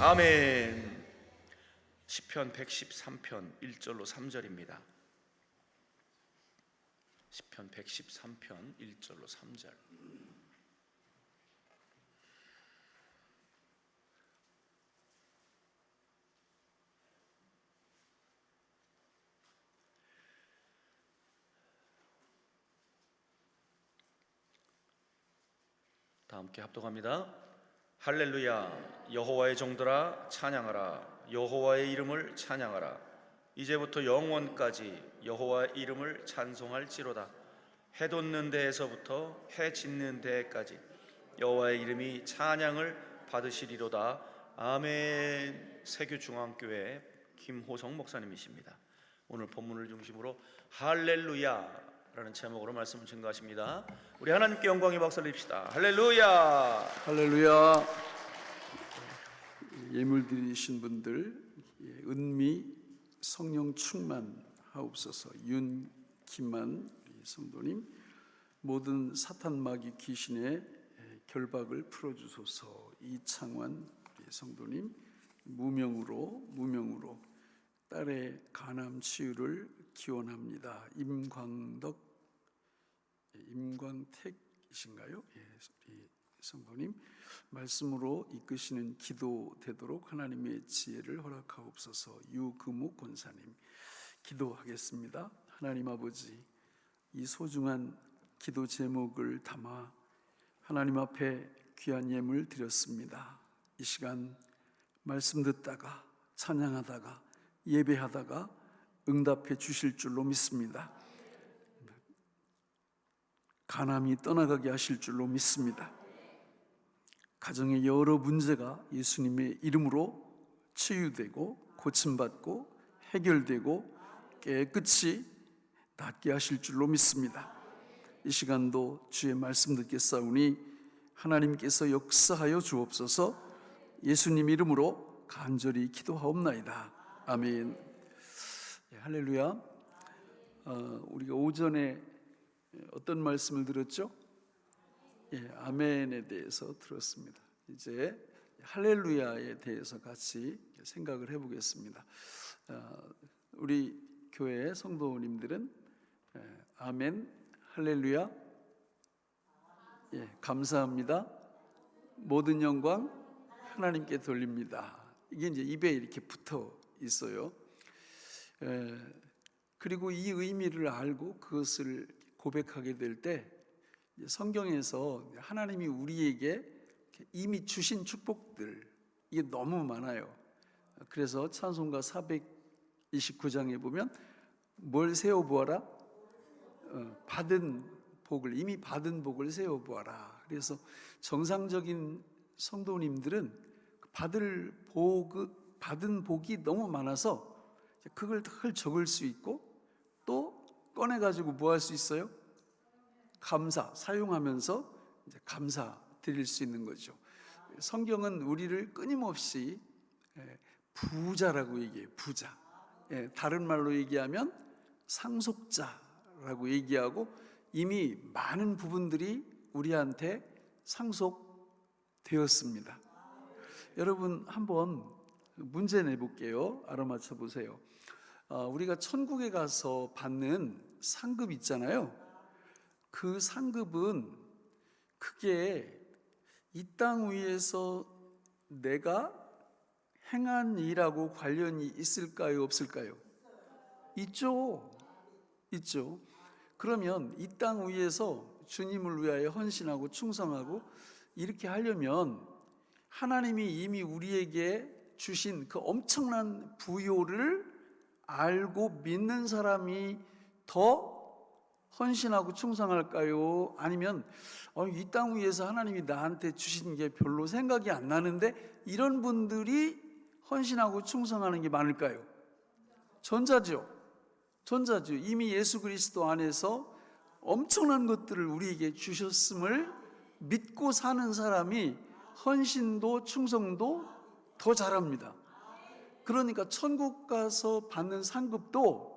아멘. 시편 113편 1절로 3절입니다. 시편 113편 1절로 3절. 다 함께 합독합니다. 할렐루야. 여호와의 종들아 찬양하라. 여호와의 이름을 찬양하라. 이제부터 영원까지 여호와의 이름을 찬송할지로다. 해 돋는 데에서부터 해 짓는 데까지 여호와의 이름이 찬양을 받으시리로다. 아멘. 세교중앙교회 김호성 목사님이십니다. 오늘 본문을 중심으로 할렐루야 라는 제목으로 말씀을 증거하십니다. 우리 하나님께 영광의 박수를 드립시다. 할렐루야. 할렐루야. 예물 드리신 분들 은미 성령 충만하옵소서. 윤김만 성도님, 모든 사탄 마귀 귀신의 결박을 풀어주소서. 이창환 성도님, 무명으로 딸의 간암 치유를 기원합니다. 임광택이신가요? 우리 성도님, 말씀으로 이끄시는 기도 되도록 하나님의 지혜를 허락하옵소서. 유금욱 권사님, 기도하겠습니다. 하나님 아버지, 이 소중한 기도 제목을 담아 하나님 앞에 귀한 예물 드렸습니다. 이 시간 말씀 듣다가 찬양하다가 예배하다가 응답해 주실 줄로 믿습니다. 간암이 떠나가게 하실 줄로 믿습니다. 가정의 여러 문제가 예수님의 이름으로 치유되고 고침받고 해결되고 깨끗이 낫게 하실 줄로 믿습니다. 이 시간도 주의 말씀 듣겠사오니 하나님께서 역사하여 주옵소서. 예수님 이름으로 간절히 기도하옵나이다. 아멘. 할렐루야. 우리가 오전에 어떤 말씀을 들었죠? 아멘에 대해서 들었습니다. 이제 할렐루야에 대해서 같이 생각을 해보겠습니다. 우리 교회 성도님들은 아멘, 할렐루야, 감사합니다, 모든 영광 하나님께 돌립니다. 이게 이제 입에 이렇게 붙어 있어요. 그리고 이 의미를 알고 그것을 고백하게 될 때 성경에서 하나님이 우리에게 이미 주신 축복들, 이게 너무 많아요. 그래서 찬송가 429장에 보면 뭘 세워보아라? 이미 받은 복을 세워보아라. 그래서 정상적인 성도님들은 받은 복이 너무 많아서 그걸 늘 적을 수 있고, 또 꺼내가지고 뭐 할 수 있어요? 사용하면서 이제 감사 드릴 수 있는 거죠. 성경은 우리를 끊임없이 부자라고 얘기해요. 부자. 다른 말로 얘기하면 상속자라고 얘기하고, 이미 많은 부분들이 우리한테 상속되었습니다. 여러분 한번 문제 내볼게요. 알아맞혀 보세요. 우리가 천국에 가서 받는 상급 있잖아요. 그 상급은 그게 이 땅 위에서 내가 행한 일하고 관련이 있을까요? 없을까요? 있죠. 그러면 이 땅 위에서 주님을 위하여 헌신하고 충성하고 이렇게 하려면 하나님이 이미 우리에게 주신 그 엄청난 부요를 알고 믿는 사람이 더 헌신하고 충성할까요? 아니면 이 땅 위에서 하나님이 나한테 주신 게 별로 생각이 안 나는데 이런 분들이 헌신하고 충성하는 게 많을까요? 전자죠. 이미 예수 그리스도 안에서 엄청난 것들을 우리에게 주셨음을 믿고 사는 사람이 헌신도 충성도 더 잘합니다. 그러니까 천국 가서 받는 상급도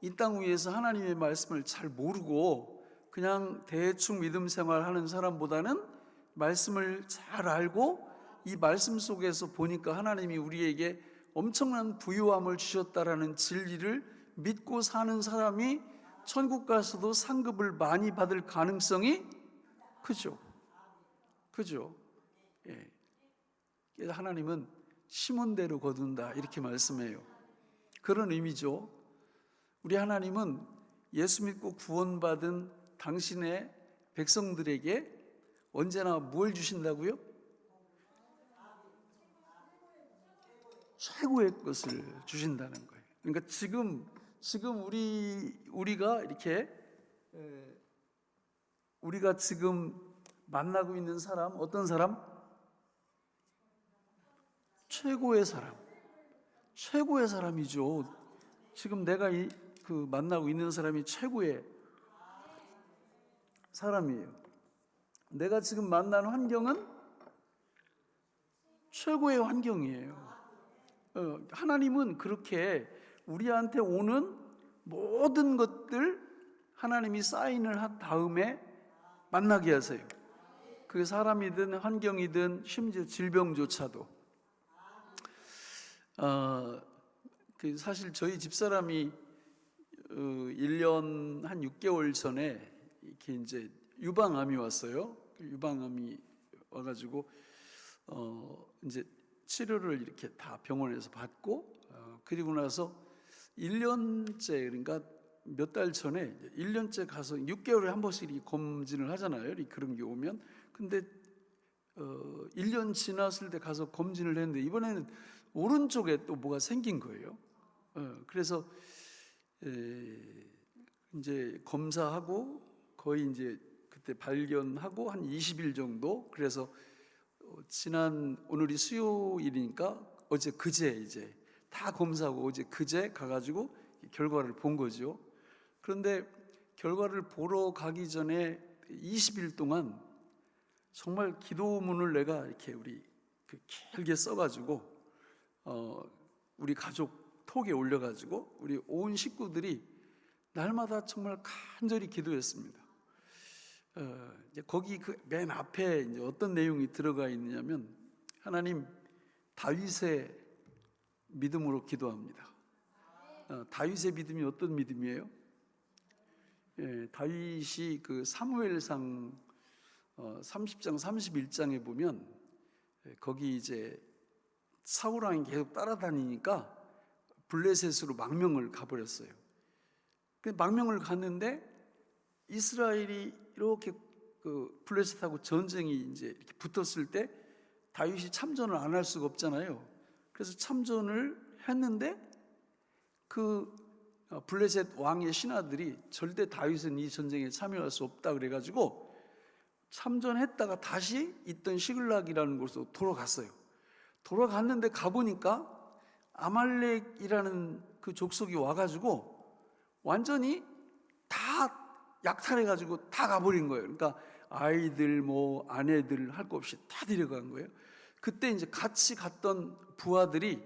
이 땅 위에서 하나님의 말씀을 잘 모르고 그냥 대충 믿음 생활하는 사람보다는 말씀을 잘 알고 이 말씀 속에서 보니까 하나님이 우리에게 엄청난 부유함을 주셨다라는 진리를 믿고 사는 사람이 천국 가서도 상급을 많이 받을 가능성이 크죠. 그죠? 예. 그래서 하나님은 심은 대로 거둔다 이렇게 말씀해요. 그런 의미죠. 우리 하나님은 예수 믿고 구원받은 당신의 백성들에게 언제나 뭘 주신다고요? 최고의 것을 주신다는 거예요. 그러니까 지금 우리가 이렇게 우리가 지금 만나고 있는 사람 어떤 사람? 최고의 사람. 최고의 사람이죠. 지금 내가 만나고 있는 사람이 최고의 사람이에요. 내가 지금 만난 환경은 최고의 환경이에요. 하나님은 그렇게 우리한테 오는 모든 것들 하나님이 사인을 한 다음에 만나게 하세요. 그게 사람이든 환경이든 심지어 질병조차도. 사실 저희 집사람이 1년 한 6개월 전에 이렇게 이제 유방암이 왔어요. 유방암이 와가지고 이제 치료를 이렇게 다 병원에서 받고 그리고 나서 1년째 그러니까 몇 달 전에 1년째 가서 6개월에 한 번씩 이 검진을 하잖아요. 그런 게 오면. 근데 1년 지났을 때 가서 검진을 했는데 이번에는 오른쪽에 또 뭐가 생긴 거예요. 그래서 이제 검사하고 거의 이제 그때 발견하고 한 20일 정도. 그래서 오늘이 수요일이니까 그제 이제 다 검사하고 어제 그제 가가지고 결과를 본 거죠. 그런데 결과를 보러 가기 전에 20일 동안 정말 기도문을 내가 이렇게 우리 길게 써가지고 우리 가족 톡에 올려가지고 우리 온 식구들이 날마다 정말 간절히 기도했습니다. 이제 거기 맨 앞에 이제 어떤 내용이 들어가 있느냐면 하나님 다윗의 믿음으로 기도합니다. 다윗의 믿음이 어떤 믿음이에요? 다윗이 사무엘상 30장 31장에 보면 거기 이제 사울 왕이 계속 따라다니니까 블레셋으로 망명을 가버렸어요. 망명을 갔는데 이스라엘이 이렇게 블레셋하고 전쟁이 이제 이렇게 붙었을 때 다윗이 참전을 안 할 수가 없잖아요. 그래서 참전을 했는데 블레셋 왕의 신하들이 절대 다윗은 이 전쟁에 참여할 수 없다 그래가지고 참전했다가 다시 있던 시글락이라는 곳으로 돌아갔어요. 돌아갔는데 가보니까 아말렉이라는 그 족속이 와가지고 완전히 다 약탈해가지고 다 가버린 거예요. 그러니까 아이들 아내들 할 거 없이 다 데려간 거예요. 그때 이제 같이 갔던 부하들이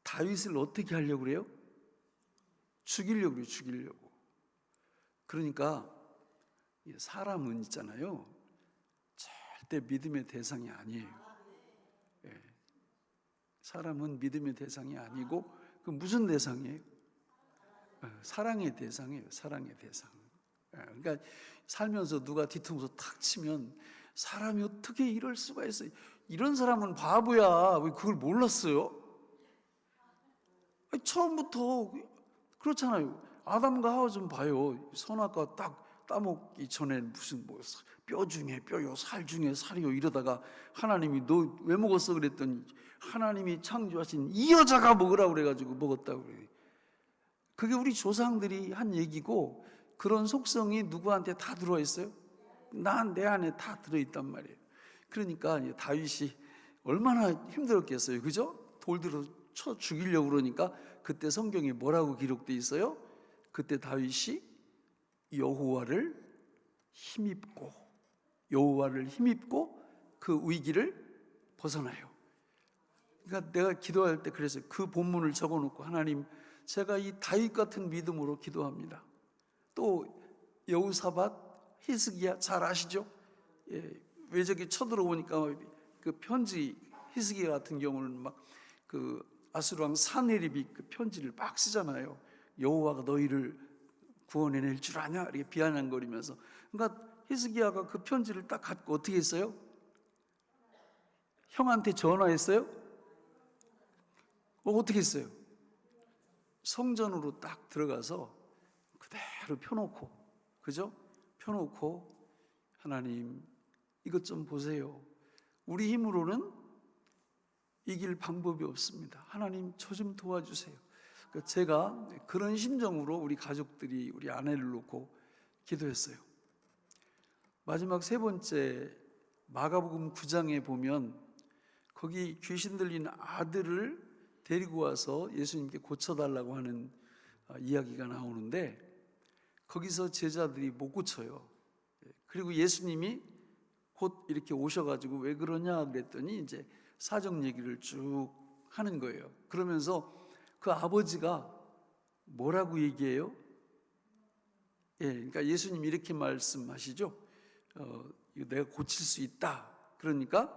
다윗을 어떻게 하려고 그래요? 죽이려고 그래요. 죽이려고. 그러니까 사람은 있잖아요, 절대 믿음의 대상이 아니에요. 사람은 믿음의 대상이 아니고 그 무슨 대상이에요? 사랑의 대상이에요. 사랑의 대상. 그러니까 살면서 누가 뒤통수 탁 치면 사람이 어떻게 이럴 수가 있어요? 이런 사람은 바보야. 왜 그걸 몰랐어요? 처음부터 그렇잖아요. 아담과 하와 좀 봐요. 선악과 딱 따먹기 전에 무슨 뼈 중에 뼈요, 살 중에 살이요 이러다가 하나님이 너 왜 먹었어 그랬더니 하나님이 창조하신 이 여자가 먹으라고 그래가지고 먹었다고 그래요. 그게 우리 조상들이 한 얘기고 그런 속성이 누구한테 다 들어와 있어요? 내 안에 다 들어있단 말이에요. 그러니까 다윗이 얼마나 힘들었겠어요. 그죠? 돌들어 쳐 죽이려고 그러니까 그때 성경에 뭐라고 기록되어 있어요? 그때 다윗이 여호와를 힘입고 그 위기를 벗어나요. 그러니까 내가 기도할 때 그래서 그 본문을 적어놓고 하나님 제가 이 다윗 같은 믿음으로 기도합니다. 또 여호사밧, 히스기야 잘 아시죠? 왜 저기 쳐들어오니까 그 편지, 히스기야 같은 경우는 막 그 아수르 왕 사네립이 그 편지를 막 쓰잖아요. 여호와가 너희를 구원해낼 줄 아냐? 이렇게 비아냥거리면서. 그러니까 히스기야가 그 편지를 딱 갖고 어떻게 했어요? 형한테 전화했어요? 어떻게 했어요? 성전으로 딱 들어가서 그대로 펴놓고, 그죠? 펴놓고, 하나님 이것 좀 보세요. 우리 힘으로는 이길 방법이 없습니다. 하나님 저 좀 도와주세요. 제가 그런 심정으로 우리 가족들이 우리 아내를 놓고 기도했어요. 마지막 세 번째 마가복음 9장에 보면 거기 귀신 들린 아들을 데리고 와서 예수님께 고쳐달라고 하는 이야기가 나오는데 거기서 제자들이 못 고쳐요. 그리고 예수님이 곧 이렇게 오셔가지고 왜 그러냐 그랬더니 이제 사정 얘기를 쭉 하는 거예요. 그러면서 그 아버지가 뭐라고 얘기해요? 그러니까 예수님이 이렇게 말씀하시죠. 이거 내가 고칠 수 있다. 그러니까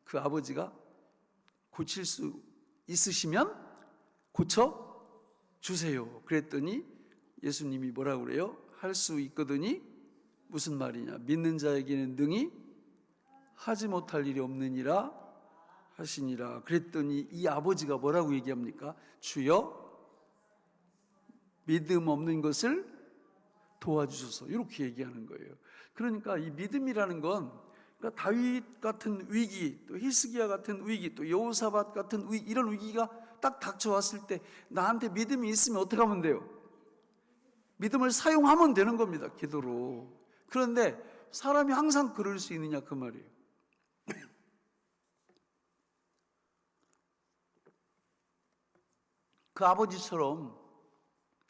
그 아버지가 고칠 수 있으시면 고쳐 주세요. 그랬더니 예수님이 뭐라고 그래요? 할 수 있거든이 무슨 말이냐? 믿는 자에게는 능히 하지 못할 일이 없느니라 하시니라. 그랬더니 이 아버지가 뭐라고 얘기합니까? 주여 믿음 없는 것을 도와주소서. 이렇게 얘기하는 거예요. 그러니까 이 믿음이라는 건 그러니까 다윗 같은 위기, 또 히스기야 같은 위기, 또 여호사밧 같은 위기, 이런 위기가 딱 닥쳐왔을 때 나한테 믿음이 있으면 어떻게 하면 돼요? 믿음을 사용하면 되는 겁니다. 기도로. 그런데 사람이 항상 그럴 수 있느냐 그 말이에요. 그 아버지처럼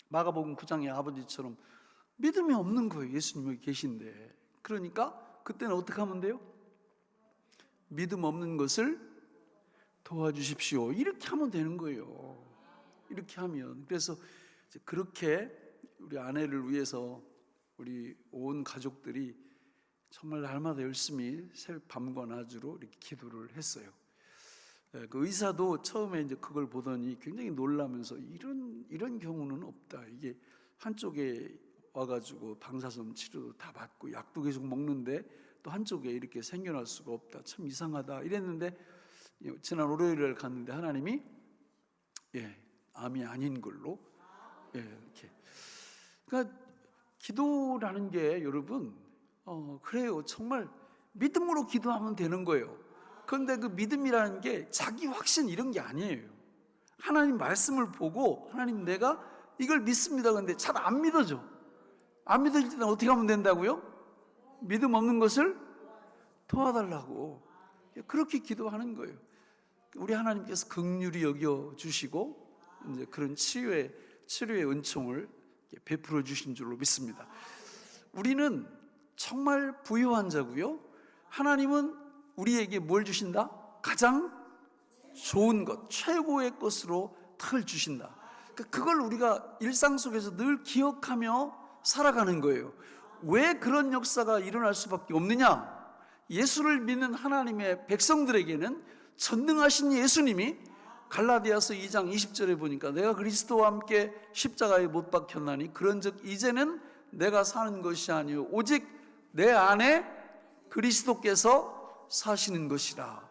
마가복음 9장의 아버지처럼 믿음이 없는 거예요. 예수님이 계신데. 그러니까 그때는 어떻게 하면 돼요? 믿음 없는 것을 도와주십시오. 이렇게 하면 되는 거예요. 이렇게 하면. 그래서 그렇게 우리 아내를 위해서 우리 온 가족들이 정말 날마다 열심히 새벽 밤과 낮으로 이렇게 기도를 했어요. 그 의사도 처음에 이제 그걸 보더니 굉장히 놀라면서 이런 경우는 없다. 이게 한쪽에 와가지고 방사선 치료도 다 받고 약도 계속 먹는데 또 한쪽에 이렇게 생겨날 수가 없다. 참 이상하다. 이랬는데 지난 월요일에 갔는데 하나님이 암이 아닌 걸로 이렇게. 그러니까 기도라는 게 여러분 그래요. 정말 믿음으로 기도하면 되는 거예요. 그런데 그 믿음이라는 게 자기 확신 이런 게 아니에요. 하나님 말씀을 보고 하나님 내가 이걸 믿습니다. 그런데 잘 안 믿어져. 안 믿어질 때는 어떻게 하면 된다고요? 믿음 없는 것을 도와달라고. 그렇게 기도하는 거예요. 우리 하나님께서 긍휼히 여겨 주시고 이제 그런 치료의 은총을 베풀어 주신 줄로 믿습니다. 우리는 정말 부유한 자고요. 하나님은 우리에게 뭘 주신다? 가장 좋은 것, 최고의 것으로 탁을 주신다. 그걸 우리가 일상 속에서 늘 기억하며 살아가는 거예요. 왜 그런 역사가 일어날 수밖에 없느냐? 예수를 믿는 하나님의 백성들에게는 전능하신 예수님이 갈라디아서 2장 20절에 보니까 내가 그리스도와 함께 십자가에 못 박혔나니 그런즉 이제는 내가 사는 것이 아니요 오직 내 안에 그리스도께서 사시는 것이라.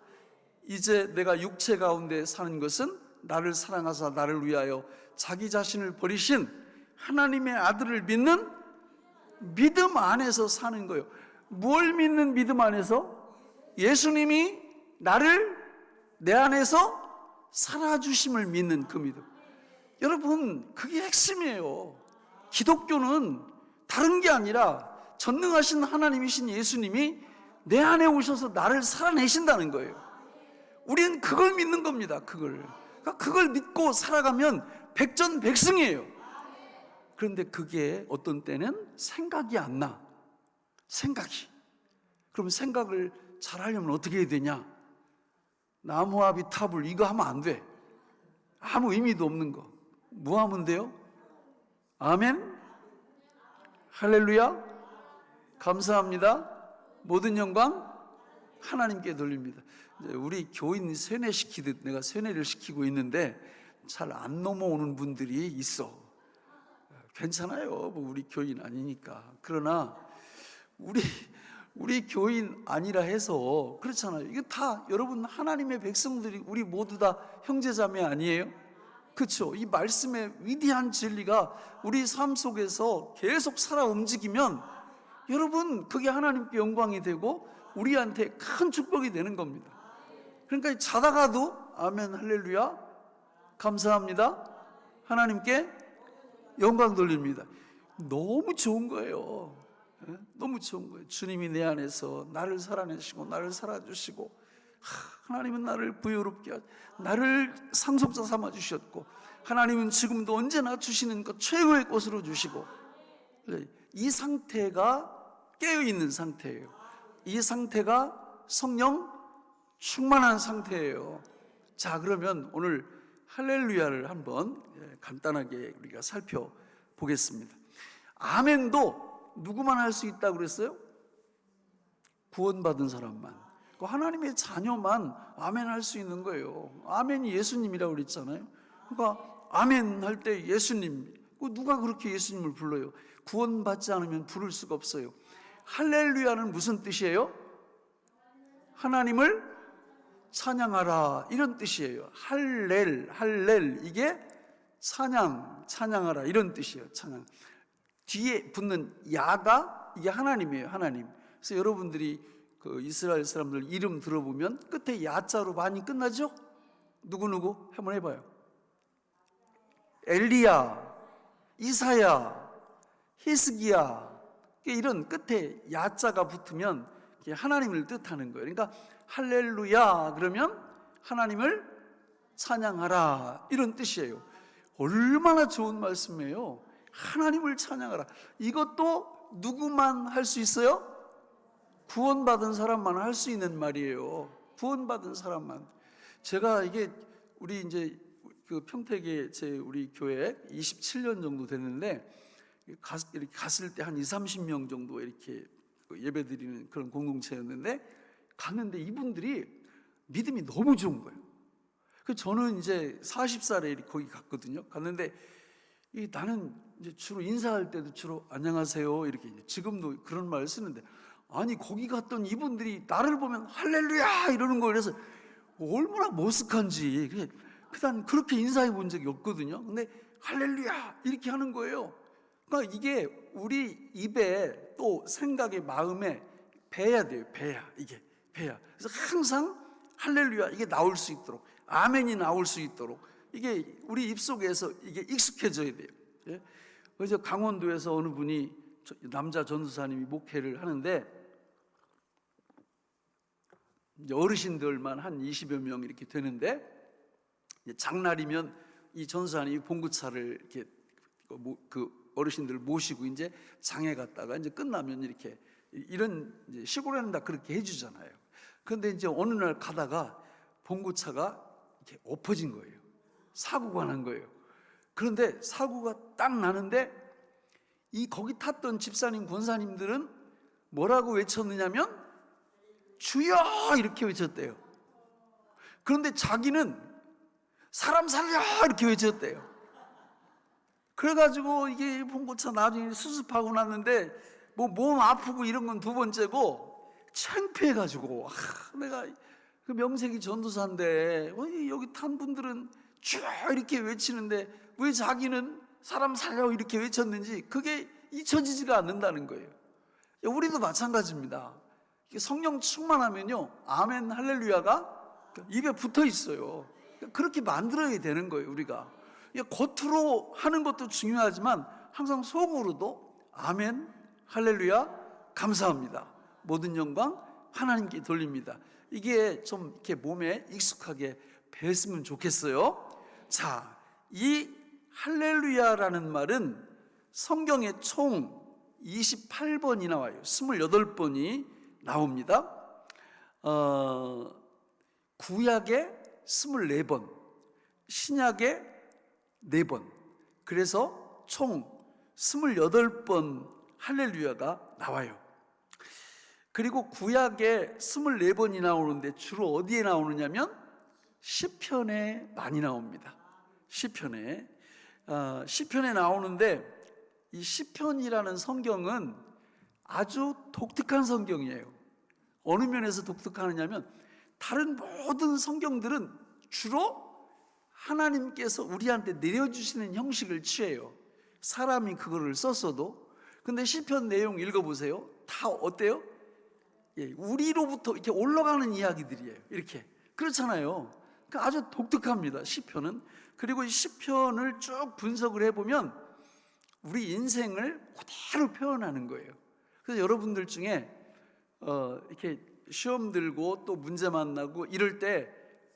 이제 내가 육체 가운데 사는 것은 나를 사랑하사 나를 위하여 자기 자신을 버리신 하나님의 아들을 믿는 믿음 안에서 사는 거예요. 뭘 믿는 믿음 안에서? 예수님이 나를 내 안에서 살아주심을 믿는 그 믿음. 여러분 그게 핵심이에요. 기독교는 다른 게 아니라 전능하신 하나님이신 예수님이 내 안에 오셔서 나를 살아내신다는 거예요. 우리는 그걸 믿는 겁니다. 그걸 믿고 살아가면 백전백승이에요. 그런데 그게 어떤 때는 생각이 안 나. 생각이. 그럼 생각을 잘 하려면 어떻게 해야 되냐? 나무아비 탑을 이거 하면 안 돼. 아무 의미도 없는 거. 뭐 하면 돼요? 아멘? 할렐루야? 감사합니다. 모든 영광 하나님께 돌립니다. 이제 우리 교인 세뇌시키듯 내가 세뇌를 시키고 있는데 잘 안 넘어오는 분들이 있어. 괜찮아요. 뭐 우리 교인 아니니까. 그러나 우리 교인 아니라 해서 그렇잖아요. 이거 다 여러분 하나님의 백성들이 우리 모두 다 형제자매 아니에요? 그렇죠. 이 말씀의 위대한 진리가 우리 삶 속에서 계속 살아 움직이면 여러분 그게 하나님께 영광이 되고 우리한테 큰 축복이 되는 겁니다. 그러니까 자다가도 아멘 할렐루야 감사합니다 하나님께 영광 돌립니다. 너무 좋은 거예요. 너무 좋은 거예요. 주님이 내 안에서 나를 살아내시고 나를 살아주시고 하나님은 나를 부유롭게 나를 상속자 삼아 주셨고 하나님은 지금도 언제나 주시는 것 최고의 것으로 주시고 이 상태가 깨어있는 상태예요. 이 상태가 성령 충만한 상태예요. 자, 그러면 오늘 할렐루야를 한번 간단하게 우리가 살펴보겠습니다. 아멘도 누구만 할 수 있다고 그랬어요? 구원받은 사람만, 하나님의 자녀만 아멘 할 수 있는 거예요. 아멘이 예수님이라고 그랬잖아요. 그러니까 아멘 할 때 예수님, 누가 그렇게 예수님을 불러요? 구원받지 않으면 부를 수가 없어요. 할렐루야는 무슨 뜻이에요? 하나님을 찬양하라 이런 뜻이에요. 할렐 이게 찬양하라 이런 뜻이에요. 찬양. 뒤에 붙는 야가 이게 하나님이에요. 하나님. 그래서 여러분들이 그 이스라엘 사람들 이름 들어보면 끝에 야자로 많이 끝나죠? 누구누구 한번 해봐요. 엘리야, 이사야, 히스기야, 이런 끝에 야자가 붙으면 하나님을 뜻하는 거예요. 그러니까 할렐루야 그러면 하나님을 찬양하라 이런 뜻이에요. 얼마나 좋은 말씀이에요. 하나님을 찬양하라. 이것도 누구만 할 수 있어요? 구원받은 사람만 할 수 있는 말이에요. 구원받은 사람만. 제가 이게 우리 이제 그 평택에 우리 교회 27년 정도 됐는데 이렇게 갔을 때 한 20-30명 정도 이렇게 예배드리는 그런 공동체였는데 갔는데 이분들이 믿음이 너무 좋은 거예요. 저는 이제 40살에 거기 갔거든요. 갔는데 나는 이제 주로 인사할 때도 주로 안녕하세요 이렇게 지금도 그런 말을 쓰는데 아니 거기 갔던 이분들이 나를 보면 할렐루야 이러는 거예요. 그래서 얼마나 머쓱한지 그냥 그렇게 인사해 본 적이 없거든요. 근데 할렐루야 이렇게 하는 거예요. 그러니까 이게 우리 입에 또 생각에 마음에 배야 돼요. 배야. 그래서 항상 할렐루야 이게 나올 수 있도록 아멘이 나올 수 있도록 이게 우리 입속에서 이게 익숙해져야 돼요. 예? 그래서 강원도에서 어느 분이 남자 전도사님이 목회를 하는데 이제 어르신들만 한 20여 명 이렇게 되는데 장날이면 이 전도사님이 봉구차를 이렇게 그 어르신들을 모시고 이제 장에 갔다가 이제 끝나면 이렇게 이런 이제 시골에는 다 그렇게 해주잖아요. 그런데 이제 어느 날 가다가 봉구차가 이렇게 엎어진 거예요. 사고가 난 거예요. 그런데 사고가 딱 나는데 거기 탔던 집사님 권사님들은 뭐라고 외쳤느냐면 주여 이렇게 외쳤대요. 그런데 자기는 사람 살려 이렇게 외쳤대요. 그래가지고 이게 봉고차 나중에 수습하고 났는데 뭐 몸 아프고 이런 건 두 번째고 창피해가지고 내가 그 명색이 전도사인데 여기 탄 분들은 쭉 이렇게 외치는데 왜 자기는 사람 살려 이렇게 외쳤는지 그게 잊혀지지가 않는다는 거예요. 우리도 마찬가지입니다. 성령 충만하면요 아멘 할렐루야가 입에 붙어 있어요. 그렇게 만들어야 되는 거예요. 우리가 겉으로 하는 것도 중요하지만 항상 속으로도 아멘 할렐루야 감사합니다 모든 영광 하나님께 돌립니다. 이게 좀 이렇게 몸에 익숙하게 배웠으면 좋겠어요. 자, 이 할렐루야라는 말은 성경에 총 28번이 나와요. 28번이 나옵니다. 구약에 24번, 신약에 4번. 그래서 총 28번 할렐루야가 나와요. 그리고 구약에 24번이 나오는데 주로 어디에 나오느냐면 시편에 많이 나옵니다. 시편에 나오는데, 이 시편이라는 성경은 아주 독특한 성경이에요. 어느 면에서 독특하느냐면, 다른 모든 성경들은 주로 하나님께서 우리한테 내려주시는 형식을 취해요. 사람이 그거를 썼어도. 근데 시편 내용 읽어보세요. 다 어때요? 우리로부터 이렇게 올라가는 이야기들이에요. 이렇게. 그렇잖아요. 그러니까 아주 독특합니다, 시편은. 그리고 이 시편을 쭉 분석을 해보면 우리 인생을 그대로 표현하는 거예요. 그래서 여러분들 중에 이렇게 시험 들고 또 문제 만나고 이럴 때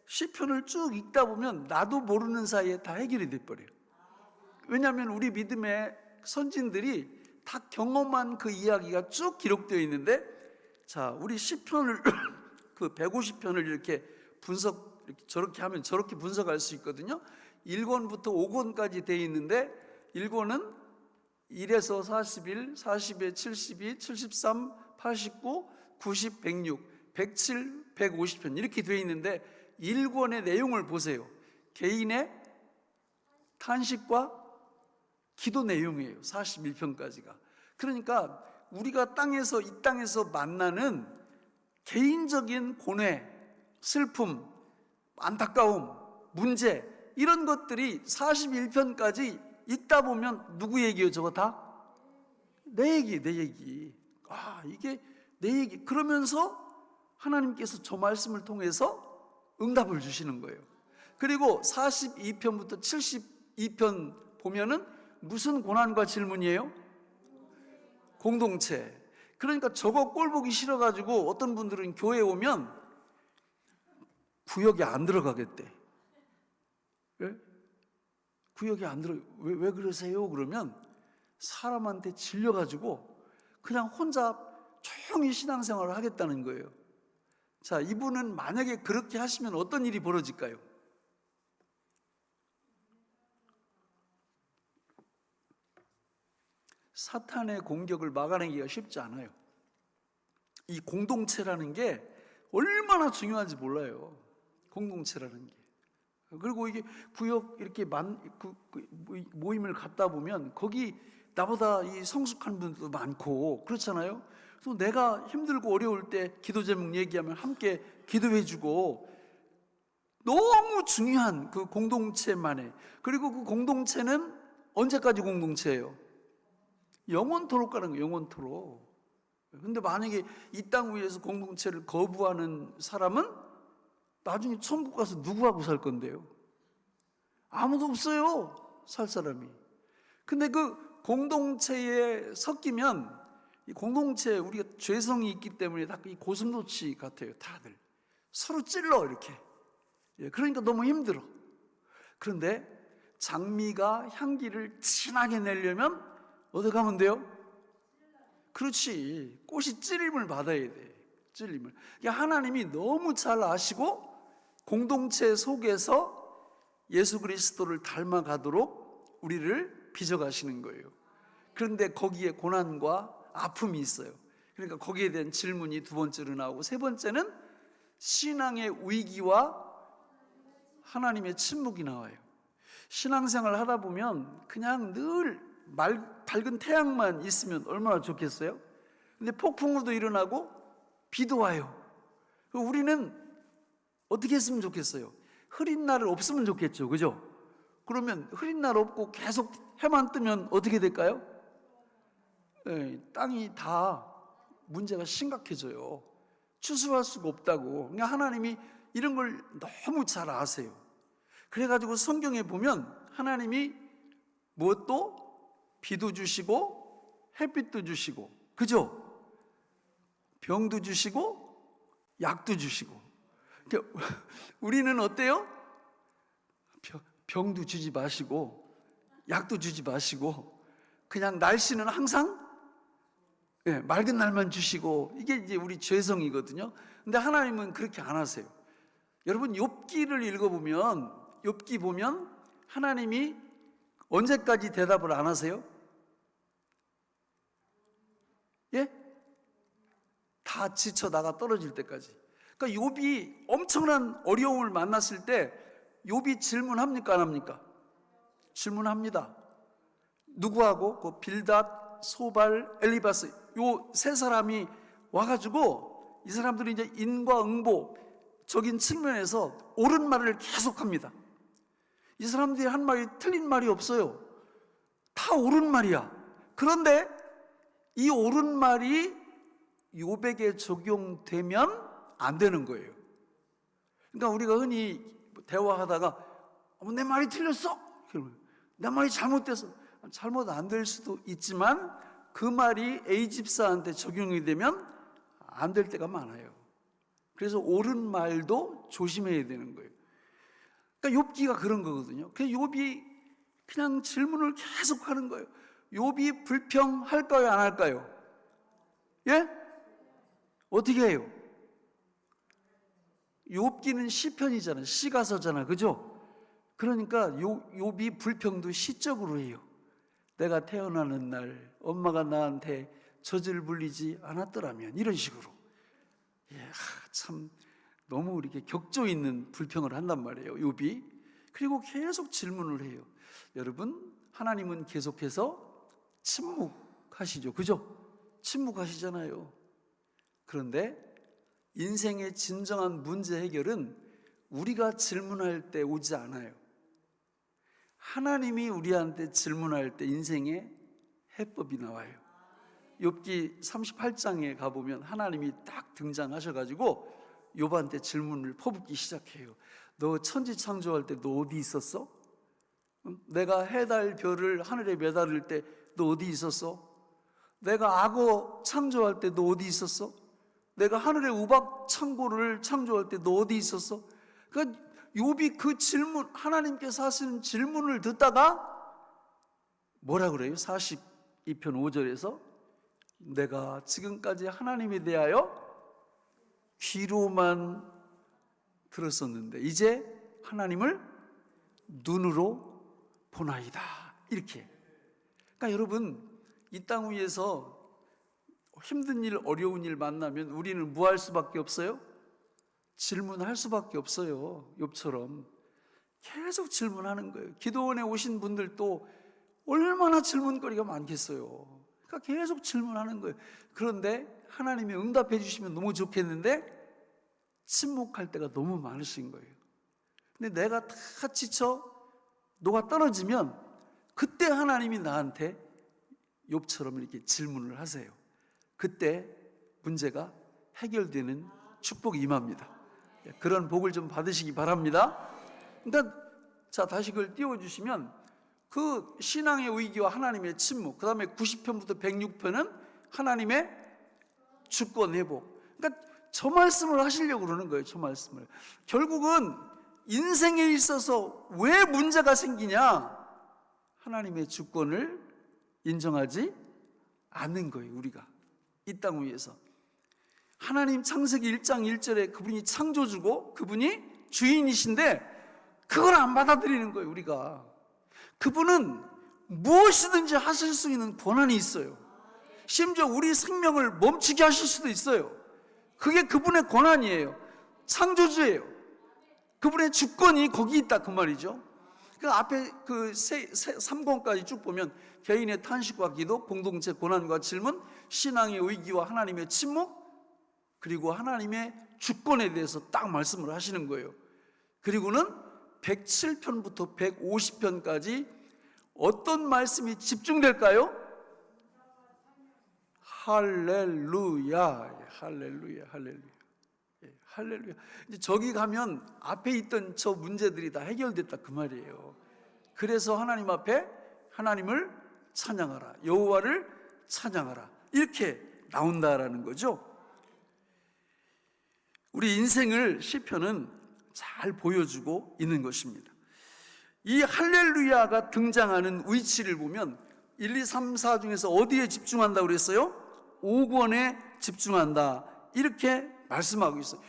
시편을 쭉 읽다 보면 나도 모르는 사이에 다 해결이 돼버려요. 왜냐하면 우리 믿음의 선진들이 다 경험한 그 이야기가 쭉 기록되어 있는데, 자, 우리 시편을 그 150편을 이렇게 저렇게 하면 저렇게 분석할 수 있거든요. 1권부터 5권까지 되어 있는데, 1권은 1에서 41, 40에 72, 73, 89, 90, 106, 107, 150편 이렇게 되어 있는데, 1권의 내용을 보세요. 개인의 탄식과 기도 내용이에요. 41편까지가. 그러니까 우리가 이 땅에서 만나는 개인적인 고뇌, 슬픔, 안타까움, 문제, 이런 것들이 41편까지 읽다 보면 누구 얘기예요? 저거 다? 내 얘기. 이게 내 얘기. 그러면서 하나님께서 저 말씀을 통해서 응답을 주시는 거예요. 그리고 42편부터 72편 보면은 무슨 고난과 질문이에요? 공동체. 그러니까 저거 꼴 보기 싫어가지고 어떤 분들은 교회에 오면 구역에 안 들어가겠대. 왜? 구역에 안 들어. 왜 그러세요? 그러면 사람한테 질려가지고 그냥 혼자 조용히 신앙생활을 하겠다는 거예요. 자, 이분은 만약에 그렇게 하시면 어떤 일이 벌어질까요? 사탄의 공격을 막아내기가 쉽지 않아요. 이 공동체라는 게 얼마나 중요한지 몰라요. 공동체라는 게. 그리고 이게 구역 이렇게 모임을 갔다 보면 거기 나보다 이 성숙한 분들도 많고 그렇잖아요. 그래서 내가 힘들고 어려울 때 기도 제목 얘기하면 함께 기도해주고, 너무 중요한 그 공동체만의. 그리고 그 공동체는 언제까지 공동체예요? 영원토록 가는 거예요. 영원토록. 근데 만약에 이 땅 위에서 공동체를 거부하는 사람은 나중에 천국 가서 누구하고 살 건데요? 아무도 없어요, 살 사람이. 근데 그 공동체에 섞이면, 이 공동체에 우리가 죄성이 있기 때문에 다 이 고슴도치 같아요. 다들 서로 찔러 이렇게. 그러니까 너무 힘들어. 그런데 장미가 향기를 진하게 내려면 어디 가면 돼요? 그렇지, 꽃이 찔림을 받아야 돼. 찔림을. 그러니까 하나님이 너무 잘 아시고 공동체 속에서 예수 그리스도를 닮아가도록 우리를 빚어가시는 거예요. 그런데 거기에 고난과 아픔이 있어요. 그러니까 거기에 대한 질문이 두 번째로 나오고, 세 번째는 신앙의 위기와 하나님의 침묵이 나와요. 신앙생활 하다 보면 그냥 늘 밝은 태양만 있으면 얼마나 좋겠어요? 근데 폭풍우도 일어나고 비도 와요. 우리는 어떻게 했으면 좋겠어요? 흐린 날을 없으면 좋겠죠, 그죠? 그러면 흐린 날 없고 계속 해만 뜨면 어떻게 될까요? 땅이 다 문제가 심각해져요. 추수할 수가 없다고. 그러니까 하나님이 이런 걸 너무 잘 아세요. 그래가지고 성경에 보면 하나님이 무엇도 비도 주시고 햇빛도 주시고, 그죠? 병도 주시고 약도 주시고. 그러니까 우리는 어때요? 병도 주지 마시고 약도 주지 마시고 그냥 날씨는 항상 맑은 날만 주시고, 이게 이제 우리 죄성이거든요. 근데 하나님은 그렇게 안 하세요. 여러분 욥기를 읽어보면, 욥기 보면 하나님이 언제까지 대답을 안 하세요? 예? 다 지쳐 나가 떨어질 때까지. 그러니까 욥이 엄청난 어려움을 만났을 때 욥이 질문합니까 안 합니까? 질문합니다. 누구하고? 그 빌닷, 소발, 엘리바스 요 세 사람이 와가지고 이 사람들이 이제 인과응보적인 측면에서 옳은 말을 계속합니다. 이 사람들이 한 말이 틀린 말이 없어요. 다 옳은 말이야. 그런데 이 옳은 말이 욥에게 적용되면 안 되는 거예요. 그러니까 우리가 흔히 대화하다가 내 말이 틀렸어? 내 말이 잘못됐어. 잘못 안 될 수도 있지만 그 말이 A 집사한테 적용이 되면 안 될 때가 많아요. 그래서 옳은 말도 조심해야 되는 거예요. 그러니까 욥기가 그런 거거든요. 그래서 욥이 그냥 질문을 계속 하는 거예요. 욥이 불평할까요 안 할까요? 예? 어떻게 해요? 욥기는 시편이잖아요. 시가서잖아. 그죠? 그러니까 욥이 불평도 시적으로 해요. 내가 태어나는 날 엄마가 나한테 젖을 불리지 않았더라면, 이런 식으로. 참 너무 이렇게 격조 있는 불평을 한단 말이에요, 욥이. 그리고 계속 질문을 해요. 여러분, 하나님은 계속해서 침묵하시죠. 그죠? 침묵하시잖아요. 그런데 인생의 진정한 문제 해결은 우리가 질문할 때 오지 않아요. 하나님이 우리한테 질문할 때 인생의 해법이 나와요. 욥기 38장에 가보면 하나님이 딱 등장하셔가지고 욥한테 질문을 퍼붓기 시작해요. 너 천지 창조할 때 너 어디 있었어? 내가 해, 달, 별을 하늘에 매달을 때 너 어디 있었어? 내가 악어 창조할 때 너 어디 있었어? 내가 하늘의 우박 창고를 창조할 때 너 어디 있었어? 그러니까 욥이 그 질문, 하나님께서 하시는 질문을 듣다가 뭐라 그래요? 42편 5절에서 내가 지금까지 하나님에 대하여 귀로만 들었었는데 이제 하나님을 눈으로 보나이다. 이렇게. 그러니까 여러분, 이 땅 위에서 힘든 일, 어려운 일 만나면 우리는 뭐 할 수밖에 없어요? 질문할 수밖에 없어요. 욥처럼 계속 질문하는 거예요. 기도원에 오신 분들도 얼마나 질문거리가 많겠어요. 그러니까 계속 질문하는 거예요. 그런데 하나님이 응답해 주시면 너무 좋겠는데 침묵할 때가 너무 많으신 거예요. 근데 내가 다 지쳐 녹아 떨어지면 그때 하나님이 나한테 욥처럼 이렇게 질문을 하세요. 그때 문제가 해결되는 축복이 임합니다. 그런 복을 좀 받으시기 바랍니다. 그러니까 자, 다시 그걸 띄워주시면 그 신앙의 위기와 하나님의 침묵, 그 다음에 90편부터 106편은 하나님의 주권 회복. 그러니까 저 말씀을 하시려고 그러는 거예요. 저 말씀을. 결국은 인생에 있어서 왜 문제가 생기냐? 하나님의 주권을 인정하지 않는 거예요. 우리가 이 땅 위에서 하나님 창세기 1장 1절에 그분이 창조주고 그분이 주인이신데 그걸 안 받아들이는 거예요. 우리가. 그분은 무엇이든지 하실 수 있는 권한이 있어요. 심지어 우리 생명을 멈추게 하실 수도 있어요. 그게 그분의 권한이에요. 창조주예요. 그분의 주권이 거기 있다, 그 말이죠. 그 앞에 그 3권까지 쭉 보면 개인의 탄식과 기도, 공동체 고난과 질문, 신앙의 위기와 하나님의 침묵, 그리고 하나님의 주권에 대해서 딱 말씀을 하시는 거예요. 그리고는 107편부터 150편까지 어떤 말씀이 집중될까요? 할렐루야, 할렐루야, 할렐루야, 할렐루야. 이제 저기 가면 앞에 있던 저 문제들이 다 해결됐다, 그 말이에요. 그래서 하나님 앞에 하나님을 찬양하라, 여호와를 찬양하라, 이렇게 나온다라는 거죠. 우리 인생을 시편은 잘 보여주고 있는 것입니다. 이 할렐루야가 등장하는 위치를 보면 1, 2, 3, 4 중에서 어디에 집중한다고 그랬어요? 5권에 집중한다, 이렇게 말씀하고 있어요.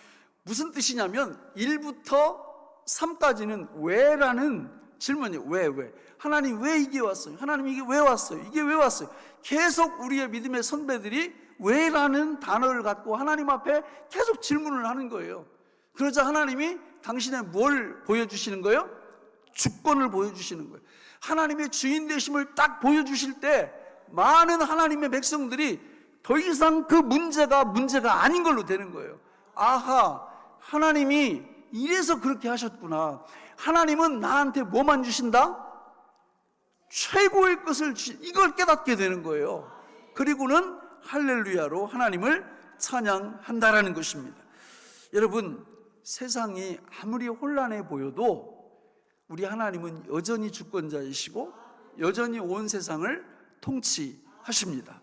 무슨 뜻이냐면 1부터 3까지는 왜라는 질문이에요. 왜? 하나님 왜 이게 왔어요? 하나님 이게 왜 왔어요? 이게 왜 왔어요? 계속 우리의 믿음의 선배들이 왜라는 단어를 갖고 하나님 앞에 계속 질문을 하는 거예요. 그러자 하나님이 당신의 뭘 보여주시는 거예요? 주권을 보여주시는 거예요. 하나님의 주인 되심을 딱 보여주실 때 많은 하나님의 백성들이 더 이상 그 문제가 아닌 걸로 되는 거예요. 아하, 하나님이 이래서 그렇게 하셨구나. 하나님은 나한테 뭐만 주신다? 최고의 것을 이걸 깨닫게 되는 거예요. 그리고는 할렐루야로 하나님을 찬양한다라는 것입니다. 여러분, 세상이 아무리 혼란해 보여도 우리 하나님은 여전히 주권자이시고 여전히 온 세상을 통치하십니다.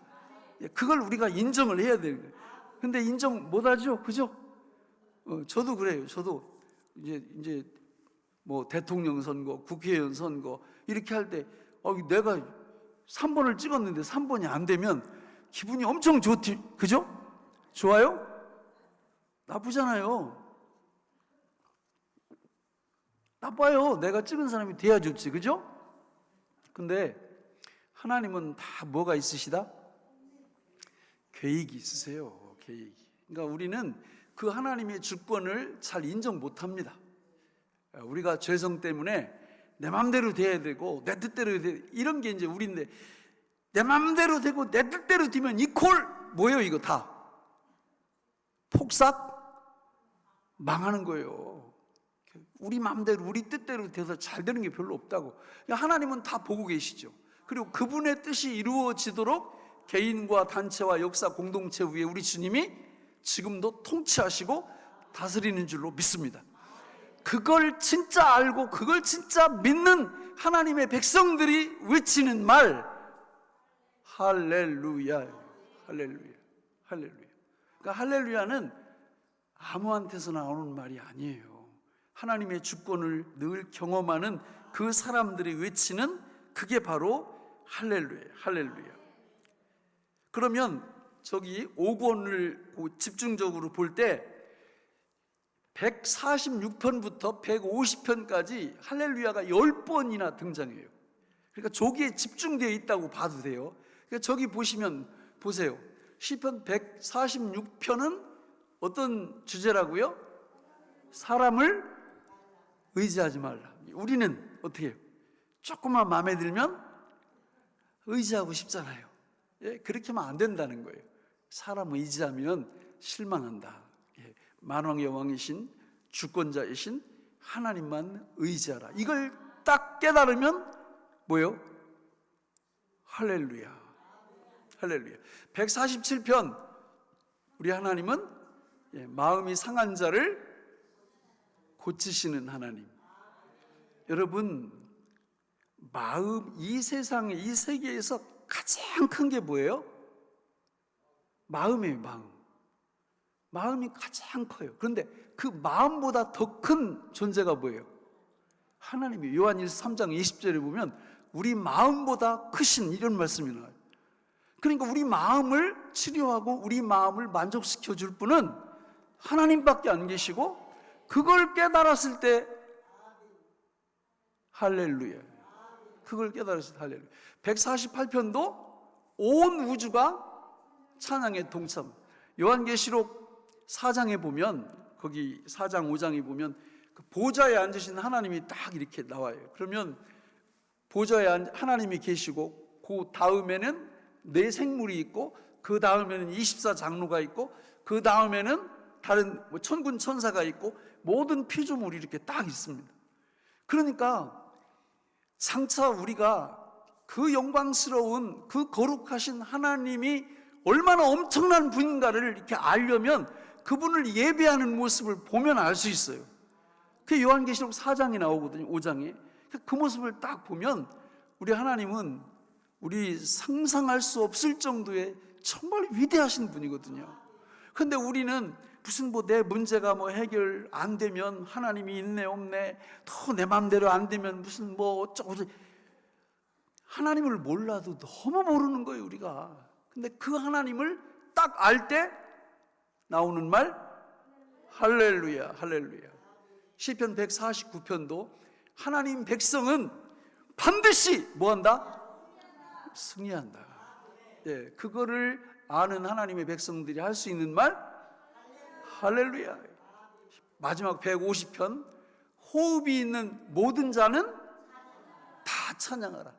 그걸 우리가 인정을 해야 되는 거예요. 근데 인정 못하죠, 그죠? 저도 그래요. 저도 이제 뭐 대통령 선거, 국회의원 선거 이렇게 할 때 내가 3번을 찍었는데 3번이 안 되면 기분이 엄청 좋지, 그죠? 좋아요? 나쁘잖아요. 나빠요. 내가 찍은 사람이 돼야 좋지, 그죠? 근데 하나님은 다 뭐가 있으시다? 계획이 있으세요. 계획이. 그러니까 우리는 그 하나님의 주권을 잘 인정 못합니다. 우리가 죄성 때문에 내 마음대로 돼야 되고 내 뜻대로 돼야 되고 이런 게 이제 우리인데, 내 마음대로 되고 내 뜻대로 되면 이퀄 뭐예요? 이거 다 폭삭 망하는 거예요. 우리 마음대로 우리 뜻대로 돼서 잘 되는 게 별로 없다고. 하나님은 다 보고 계시죠. 그리고 그분의 뜻이 이루어지도록 개인과 단체와 역사 공동체 위에 우리 주님이 지금도 통치하시고 다스리는 줄로 믿습니다. 그걸 진짜 알고 그걸 진짜 믿는 하나님의 백성들이 외치는 말, 할렐루야, 할렐루야, 할렐루야. 그러니까 할렐루야는 아무한테서 나오는 말이 아니에요. 하나님의 주권을 늘 경험하는 그 사람들이 외치는 그게 바로 할렐루야, 할렐루야. 그러면 저기 5권을 집중적으로 볼 때 146편부터 150편까지 할렐루야가 10번이나 등장해요. 그러니까 저기에 집중되어 있다고 봐도 돼요. 그러니까 저기 보시면 보세요. 시편 146편은 어떤 주제라고요? 사람을 의지하지 말라. 우리는 어떻게 해요? 조금만 마음에 들면 의지하고 싶잖아요. 그렇게 하면 안 된다는 거예요. 사람 의지하면 실망한다. 만왕의 왕이신 주권자이신 하나님만 의지하라. 이걸 딱 깨달으면 뭐예요? 할렐루야, 할렐루야. 147편, 우리 하나님은 마음이 상한 자를 고치시는 하나님. 여러분, 마음, 이 세상에, 이 세계에서 가장 큰 게 뭐예요? 마음이에요. 마음이 가장 커요. 그런데 그 마음보다 더 큰 존재가 뭐예요? 하나님이에요. 요한일서 3장 20절에 보면 우리 마음보다 크신 이런 말씀이 나와요. 그러니까 우리 마음을 치료하고 우리 마음을 만족시켜 줄 분은 하나님밖에 안 계시고, 그걸 깨달았을 때 할렐루야. 그걸 깨달았을 때 할렐루야. 148편도 온 우주가 찬양에 동참. 요한계시록 4장에 보면, 거기 4장 5장에 보면 그 보좌에 앉으신 하나님이 딱 이렇게 나와요. 그러면 보좌에 하나님이 계시고 그 다음에는 네 생물이 있고 그 다음에는 24장로가 있고 그 다음에는 다른 천군 천사가 있고 모든 피조물이 이렇게 딱 있습니다. 그러니까 장차 우리가 그 영광스러운 그 거룩하신 하나님이 얼마나 엄청난 분인가를 이렇게 알려면 그분을 예배하는 모습을 보면 알 수 있어요. 그 요한계시록 4장이 나오거든요. 5장에. 그 모습을 딱 보면 우리 하나님은 우리 상상할 수 없을 정도의 정말 위대하신 분이거든요. 그런데 우리는 무슨 내 문제가 해결 안 되면 하나님이 있네 없네, 또 내 마음대로 안 되면 무슨 어쩌고 하나님을 몰라도 너무 모르는 거예요, 우리가. 근데 그 하나님을 딱 알 때 나오는 말, 할렐루야, 할렐루야. 시편 149편도 하나님 백성은 반드시 뭐한다? 승리한다. 그거를 아는 하나님의 백성들이 할 수 있는 말 할렐루야. 마지막 150편 호흡이 있는 모든 자는 다 찬양하라.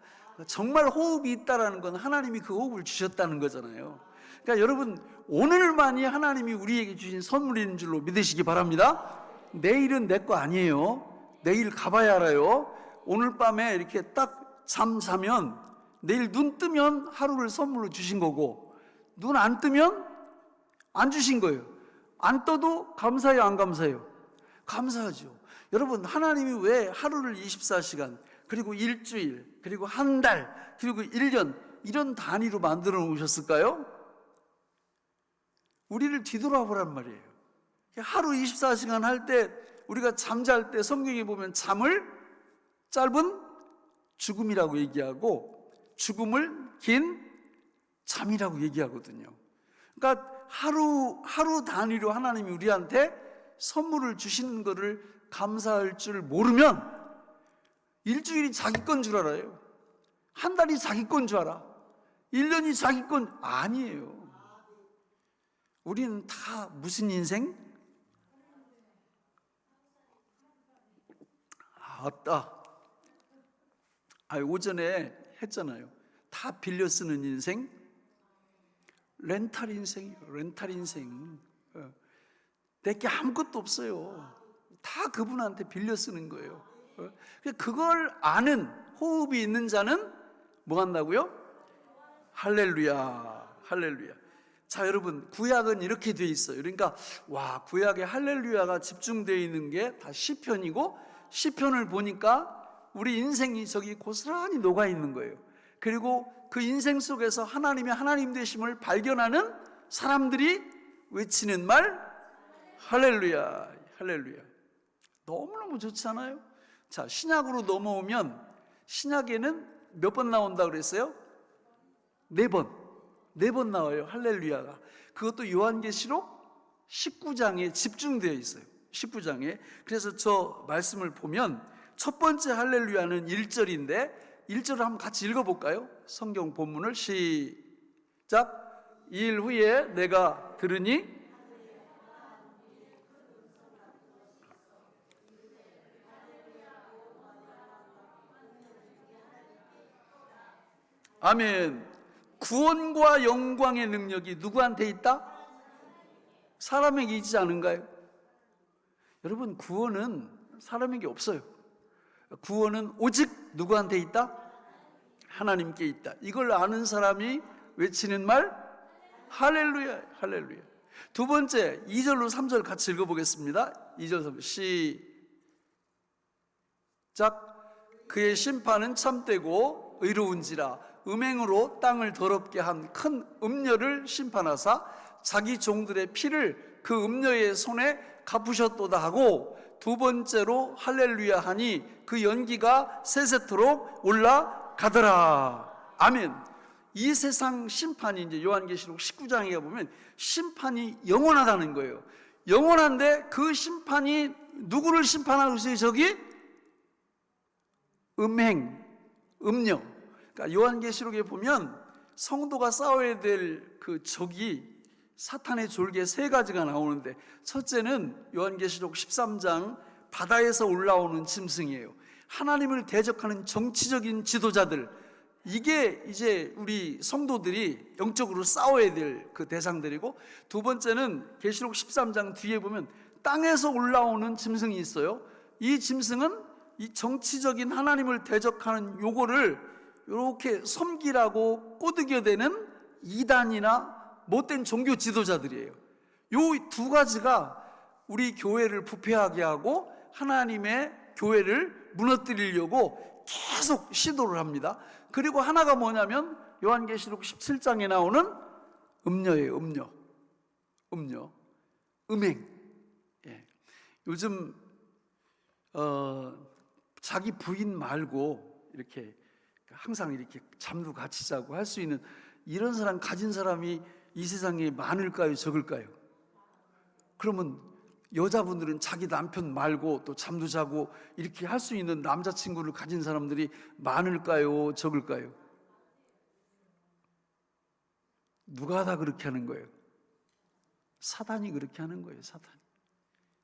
정말 호흡이 있다라는 건 하나님이 그 호흡을 주셨다는 거잖아요. 그러니까 여러분, 오늘만이 하나님이 우리에게 주신 선물인 줄로 믿으시기 바랍니다. 내일은 내 거 아니에요. 내일 가봐야 알아요. 오늘 밤에 이렇게 딱 잠자면 내일 눈 뜨면 하루를 선물로 주신 거고, 눈 안 뜨면 안 주신 거예요. 안 떠도 감사해요, 안 감사해요? 감사하죠. 여러분, 하나님이 왜 하루를 24시간, 그리고 일주일, 그리고 한 달, 그리고 1년 이런 단위로 만들어 놓으셨을까요? 우리를 뒤돌아보란 말이에요. 하루 24시간 할 때, 우리가 잠잘 때 성경에 보면 잠을 짧은 죽음이라고 얘기하고 죽음을 긴 잠이라고 얘기하거든요. 그러니까 하루 단위로 하나님이 우리한테 선물을 주시는 것을 감사할 줄 모르면 일주일이 자기 건 줄 알아요. 한 달이 자기 건 줄 알아. 1년이 자기 건 아니에요. 우리는 다 무슨 인생? 오전에 했잖아요. 다 빌려 쓰는 인생? 렌탈 인생이에요. 렌탈 인생. 내게 아무것도 없어요. 다 그분한테 빌려 쓰는 거예요. 그걸 아는 호흡이 있는 자는 뭐 한다고요? 할렐루야, 할렐루야. 자, 여러분, 구약은 이렇게 돼 있어요. 그러니까 구약에 할렐루야가 집중되어 있는 게 다 시편이고, 시편을 보니까 우리 인생이 저기 고스란히 녹아 있는 거예요. 그리고 그 인생 속에서 하나님의 하나님 되심을 발견하는 사람들이 외치는 말 할렐루야, 할렐루야. 너무너무 좋지 않아요? 자, 신약으로 넘어오면 신약에는 몇 번 나온다 그랬어요? 4번. 4번 나와요, 할렐루야가. 그것도 요한계시록 19장에 집중되어 있어요. 19장에. 그래서 저 말씀을 보면 첫 번째 할렐루야는 1절인데 1절을 한번 같이 읽어볼까요? 성경 본문을 시작. 2일 후에 내가 들으니 아멘. 구원과 영광의 능력이 누구한테 있다? 사람에게 있지 않은가요? 여러분, 구원은 사람에게 없어요. 구원은 오직 누구한테 있다? 하나님께 있다. 이걸 아는 사람이 외치는 말 할렐루야, 할렐루야. 두 번째, 2절로 3절 같이 읽어보겠습니다. 2절 3절 시작. 그의 심판은 참되고 의로운지라 음행으로 땅을 더럽게 한 큰 음녀를 심판하사 자기 종들의 피를 그 음녀의 손에 갚으셨도다 하고, 두 번째로 할렐루야 하니 그 연기가 세세토록 올라가더라. 아멘. 이 세상 심판이 이제 요한계시록 19장에 보면 심판이 영원하다는 거예요. 영원한데 그 심판이 누구를 심판하고 있어요? 저기 음행, 음녀. 그러니까 요한계시록에 보면 성도가 싸워야 될 그 적이 사탄의 졸개 3가지가 나오는데, 첫째는 요한계시록 13장 바다에서 올라오는 짐승이에요. 하나님을 대적하는 정치적인 지도자들, 이게 이제 우리 성도들이 영적으로 싸워야 될 그 대상들이고, 두 번째는 계시록 13장 뒤에 보면 땅에서 올라오는 짐승이 있어요. 이 짐승은 이 정치적인 하나님을 대적하는 요거를 이렇게 섬기라고 꼬드겨대는 이단이나 못된 종교 지도자들이에요. 요 2가지가 우리 교회를 부패하게 하고 하나님의 교회를 무너뜨리려고 계속 시도를 합니다. 그리고 하나가 뭐냐면 요한계시록 17장에 나오는 음녀예요. 음녀, 음행. 예. 요즘 자기 부인 말고 이렇게 항상 이렇게 잠도 같이 자고 할 수 있는 이런 사람 가진 사람이 이 세상에 많을까요, 적을까요? 그러면 여자분들은 자기 남편 말고 또 잠도 자고 이렇게 할 수 있는 남자친구를 가진 사람들이 많을까요, 적을까요? 누가 다 그렇게 하는 거예요? 사단이 그렇게 하는 거예요.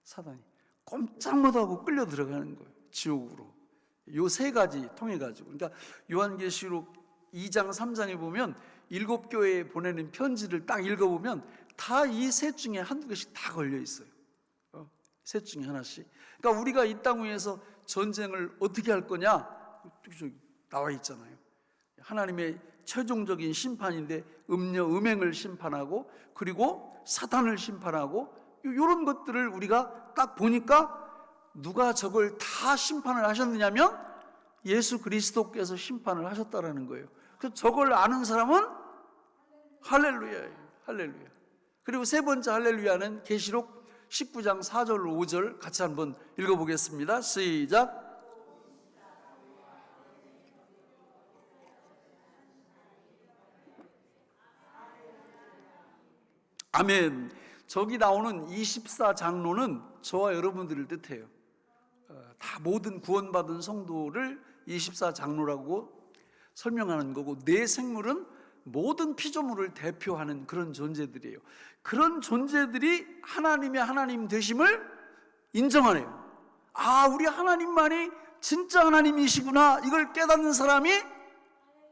사단이 꼼짝 못하고 끌려 들어가는 거예요, 지옥으로. 요 세 가지 통해 가지고. 그러니까 요한계시록 2장 3장에 보면 7교회에 보내는 편지를 딱 읽어보면 다 이 셋 중에 한두 개씩 다 걸려 있어요. 셋 중에 하나씩. 그러니까 우리가 이 땅 위에서 전쟁을 어떻게 할 거냐, 나와 있잖아요. 하나님의 최종적인 심판인데 음행을 심판하고, 그리고 사탄을 심판하고, 이런 것들을 우리가 딱 보니까 누가 저걸 다 심판을 하셨느냐면 예수 그리스도께서 심판을 하셨다라는 거예요. 그래서 저걸 아는 사람은 할렐루야예요. 할렐루야. 그리고 세 번째 할렐루야는 계시록 19장 4절 5절 같이 한번 읽어보겠습니다. 시작. 아멘. 저기 나오는 24장로는 저와 여러분들을 뜻해요. 다 모든 구원받은 성도를 24장로라고 설명하는 거고, 네 생물은 모든 피조물을 대표하는 그런 존재들이에요. 그런 존재들이 하나님의 하나님 되심을 인정하네요. 아, 우리 하나님만이 진짜 하나님이시구나, 이걸 깨닫는 사람이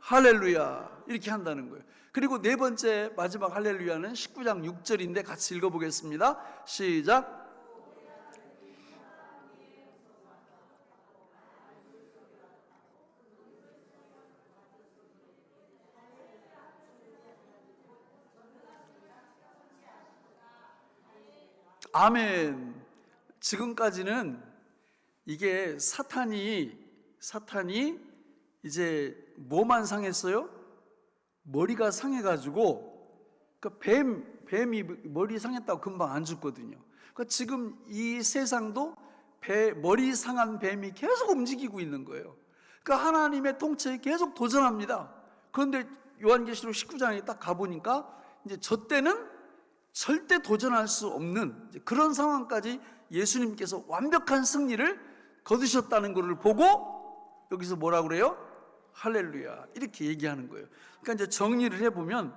할렐루야 이렇게 한다는 거예요. 그리고 네 번째 마지막 할렐루야는 19장 6절인데 같이 읽어보겠습니다. 시작. 아멘. 지금까지는 이게 사탄이 이제 뭐만 상했어요? 머리가 상해가지고, 그러니까 뱀이 머리 상했다고 금방 안 죽거든요. 그러니까 지금 이 세상도 머리 상한 뱀이 계속 움직이고 있는 거예요. 그러니까 하나님의 통치에 계속 도전합니다. 그런데 요한계시록 19장에 딱 가보니까 이제 저 때는 절대 도전할 수 없는 그런 상황까지 예수님께서 완벽한 승리를 거두셨다는 것을 보고 여기서 뭐라고 그래요? 할렐루야 이렇게 얘기하는 거예요. 그러니까 이제 정리를 해보면,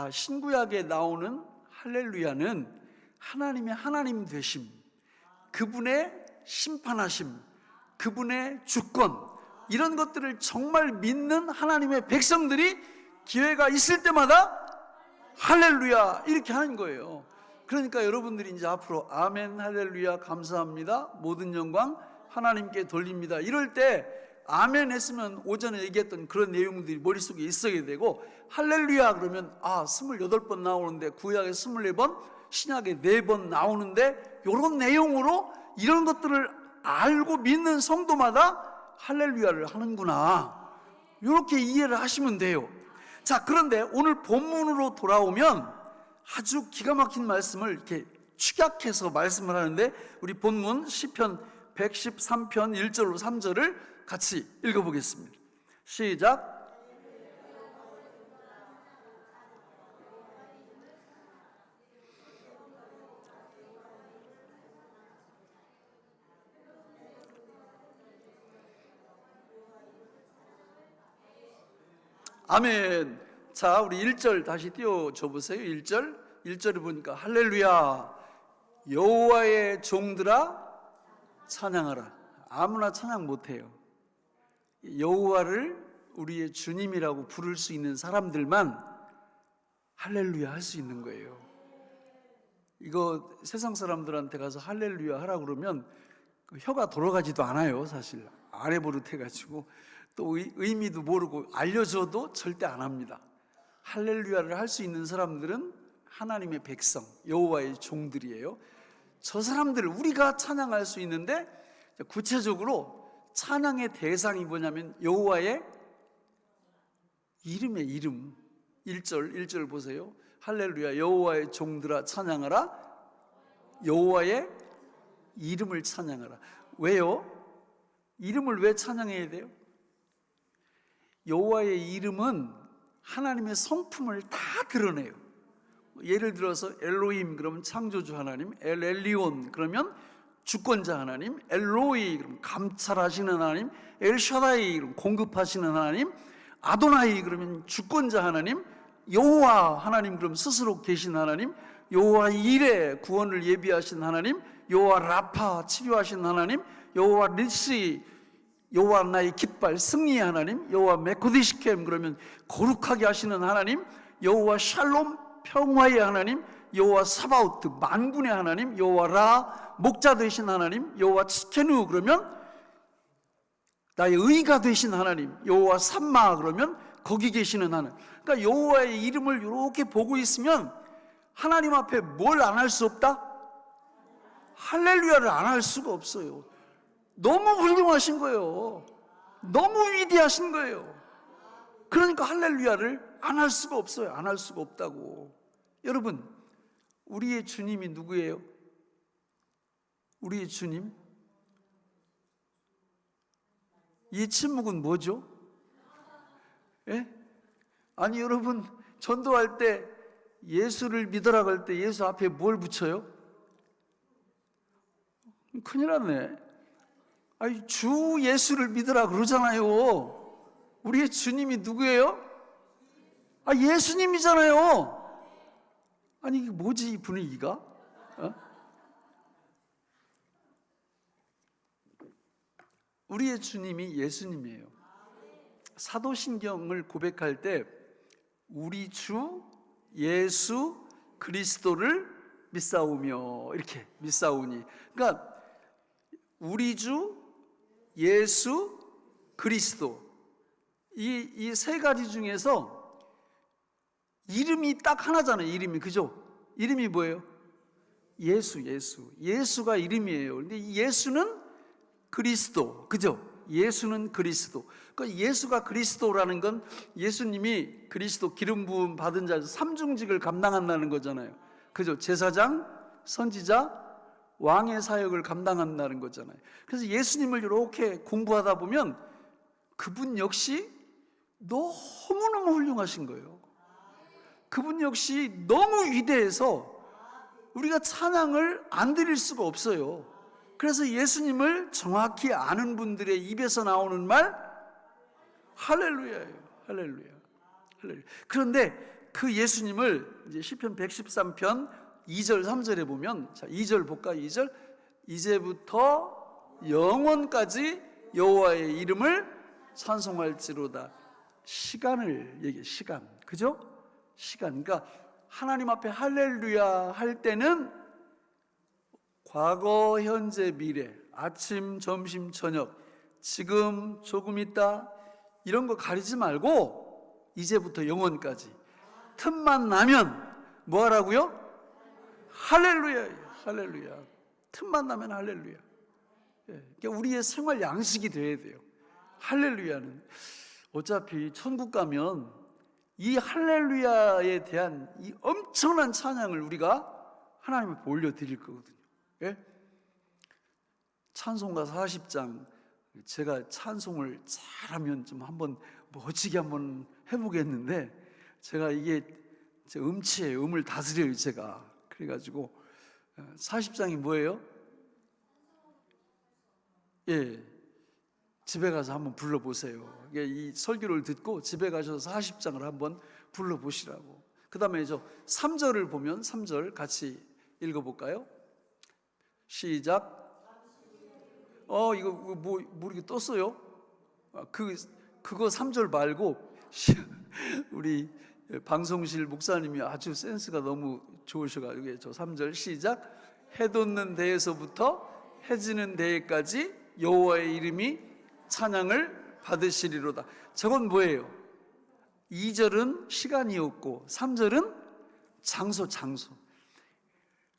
신구약에 나오는 할렐루야는 하나님의 하나님 되심, 그분의 심판하심, 그분의 주권, 이런 것들을 정말 믿는 하나님의 백성들이 기회가 있을 때마다 할렐루야 이렇게 하는 거예요. 그러니까 여러분들이 이제 앞으로 아멘 할렐루야 감사합니다, 모든 영광 하나님께 돌립니다, 이럴 때 아멘 했으면 오전에 얘기했던 그런 내용들이 머릿속에 있어야 되고, 할렐루야 그러면 28번 나오는데 구약에 24번, 신약에 4번 나오는데 이런 내용으로 이런 것들을 알고 믿는 성도마다 할렐루야를 하는구나, 이렇게 이해를 하시면 돼요. 자, 그런데 오늘 본문으로 돌아오면 아주 기가 막힌 말씀을 이렇게 축약해서 말씀을 하는데, 우리 본문 시편 113편 1절로 3절을 같이 읽어보겠습니다. 시작. 아멘. 자, 우리 1절 다시 띄워줘 보세요. 1절을 보니까 할렐루야 여호와의 종들아 찬양하라. 아무나 찬양 못해요. 여호와를 우리의 주님이라고 부를 수 있는 사람들만 할렐루야 할 수 있는 거예요. 이거 세상 사람들한테 가서 할렐루야 하라고 그러면 혀가 돌아가지도 않아요. 사실 아래 버릇해가지고 또 의미도 모르고 알려줘도 절대 안 합니다. 할렐루야를 할 수 있는 사람들은 하나님의 백성, 여호와의 종들이에요. 저 사람들을 우리가 찬양할 수 있는데, 구체적으로 찬양의 대상이 뭐냐면 여호와의 이름의 이름. 1절 보세요. 할렐루야 여호와의 종들아 찬양하라. 여호와의 이름을 찬양하라. 왜요? 이름을 왜 찬양해야 돼요? 여호와의 이름은 하나님의 성품을 다 드러내요. 예를 들어서 엘로힘 그러면 창조주 하나님, 엘리온 그러면 주권자 하나님, 엘로이 그러면 감찰하시는 하나님, 엘샤다이 그러면 공급하시는 하나님, 아도나이 그러면 주권자 하나님, 여호와 하나님, 그럼 스스로 계신 하나님, 여호와 일에 구원을 예비하신 하나님, 여호와 라파 치료하신 하나님, 여호와 니시 여호와 나의 깃발 승리의 하나님, 여호와 메코디시켐 그러면 거룩하게 하시는 하나님, 여호와 샬롬 평화의 하나님, 여호와 사바오트 만군의 하나님, 여호와 라 목자 되신 하나님, 여호와 츠케누 그러면 나의 의가 되신 하나님, 여호와 삼마 그러면 거기 계시는 하나님. 그러니까 여호와의 이름을 이렇게 보고 있으면 하나님 앞에 뭘 안 할 수 없다? 할렐루야를 안 할 수가 없어요. 너무 훌륭하신 거예요. 너무 위대하신 거예요. 그러니까 할렐루야를 안 할 수가 없어요. 안 할 수가 없다고. 여러분, 우리의 주님이 누구예요? 우리의 주님? 이 침묵은 뭐죠? 예? 아니 여러분, 전도할 때 예수를 믿으라고 할 때 예수 앞에 뭘 붙여요? 큰일 났네. 아니, 주 예수를 믿으라 그러잖아요. 우리의 주님이 누구예요? 아, 예수님이잖아요. 아니 이게 뭐지 이 분위기가? 어? 우리의 주님이 예수님이에요. 사도신경을 고백할 때 우리 주 예수 그리스도를 믿사오며 이렇게 믿사오니, 그러니까 우리 주 예수 그리스도 이 세 가지 중에서 이름이 딱 하나잖아요. 이름이, 그죠? 이름이 뭐예요? 예수가 이름이에요. 근데 이 예수는 그리스도, 그죠? 예수는 그리스도. 그러니까 예수가 그리스도라는 건 예수님이 그리스도 기름 부음 받은 자에서 삼중직을 감당한다는 거잖아요. 그죠? 제사장, 선지자, 왕의 사역을 감당한다는 거잖아요. 그래서 예수님을 이렇게 공부하다 보면 그분 역시 너무너무 훌륭하신 거예요. 그분 역시 너무 위대해서 우리가 찬양을 안 드릴 수가 없어요. 그래서 예수님을 정확히 아는 분들의 입에서 나오는 말 할렐루야예요. 할렐루야. 할렐루야. 그런데 그 예수님을 이제 시편 113편 2절 3절에 보면, 자 2절 볼까? 2절 이제부터 영원까지 여호와의 이름을 찬송할지로다. 시간을 얘기해. 시간, 그죠? 시간. 그러니까 하나님 앞에 할렐루야 할 때는 과거, 현재, 미래, 아침, 점심, 저녁, 지금, 조금 있다 이런 거 가리지 말고 이제부터 영원까지 틈만 나면 뭐 하라고요? 할렐루야예요. 할렐루야. 틈만 나면 할렐루야. 그러니까 우리의 생활 양식이 돼야 돼요. 할렐루야는 어차피 천국 가면 이 할렐루야에 대한 이 엄청난 찬양을 우리가 하나님 앞에 올려드릴 거거든요. 예? 찬송가 40장 제가 찬송을 잘하면 좀 한번 멋지게 한번 해보겠는데, 제가 이게 제 음치예요. 음을 다스려요 제가. 그래가지고 40장이 뭐예요? 예, 집에 가서 한번 불러보세요. 이 설교를 듣고 집에 가셔서 40장을 한번 불러보시라고. 그 다음에 저 3절을 보면 3절 같이 읽어볼까요? 시작. 이거 뭐 이렇게 떴어요? 그거 3절 말고 우리 방송실 목사님이 아주 센스가 너무 좋으셔가지고 저 3절 시작. 해 돋는 데에서부터 해 지는 데에까지 여호와의 이름이 찬양을 받으시리로다. 저건 뭐예요? 2절은 시간이었고 3절은 장소.